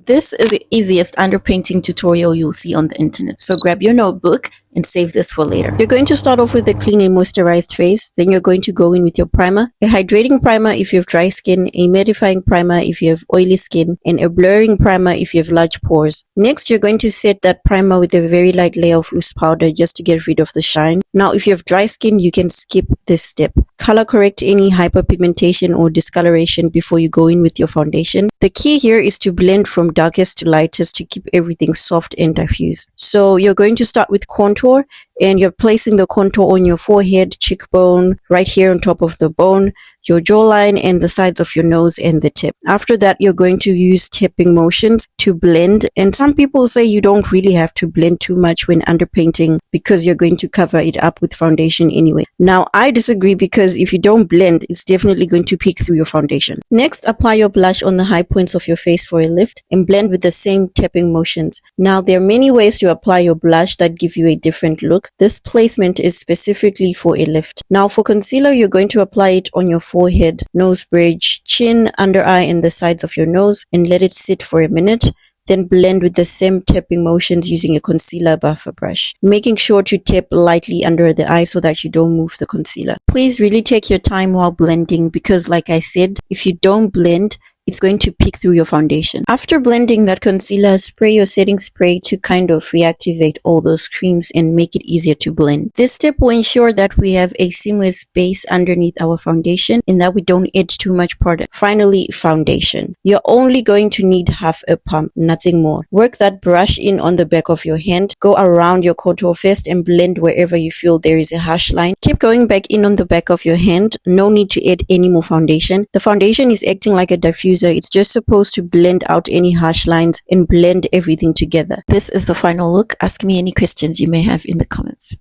This is the easiest underpainting tutorial you'll see on the internet, so grab your notebook and save this for later. You're going to start off with a clean and moisturized face. Then you're going to go in with your primer, a hydrating primer if you have dry skin, a mattifying primer if you have oily skin, and a blurring primer if you have large pores. Next, you're going to set that primer with a very light layer of loose powder just to get rid of the shine. Now, if you have dry skin, you can skip this step. Color correct any hyperpigmentation or discoloration before you go in with your foundation. The key here is to blend from darkest to lightest to keep everything soft and diffused. So you're going to start with contour, and you're placing the contour on your forehead, cheekbone, right here on top of the bone, your jawline, and the sides of your nose and the tip. After that, you're going to use tapping motions to blend, and some people say you don't really have to blend too much when underpainting because you're going to cover it up with foundation anyway. Now, I disagree because if you don't blend, it's definitely going to peek through your foundation. Next, apply your blush on the high points of your face for a lift and blend with the same tapping motions. Now, there are many ways to apply your blush that give you a different look. This placement is specifically for a lift. Now, for concealer, you're going to apply it on your forehead, nose bridge, chin, under eye, and the sides of your nose and let it sit for a minute. Then blend with the same tapping motions using a concealer buffer brush, making sure to tap lightly under the eye so that you don't move the concealer. Please really take your time while blending because, like I said, if you don't blend, it's going to peek through your foundation. After blending that concealer, spray your setting spray to kind of reactivate all those creams and make it easier to blend. This step will ensure that we have a seamless base underneath our foundation and that we don't add too much product. Finally, foundation. You're only going to need half a pump, nothing more. Work that brush in on the back of your hand, go around your contour first and blend wherever you feel there is a harsh line. Keep going back in on the back of your hand. No need to add any more foundation. The foundation is acting like a diffuser. It's just supposed to blend out any harsh lines and blend everything together. This is the final look. Ask me any questions you may have in the comments.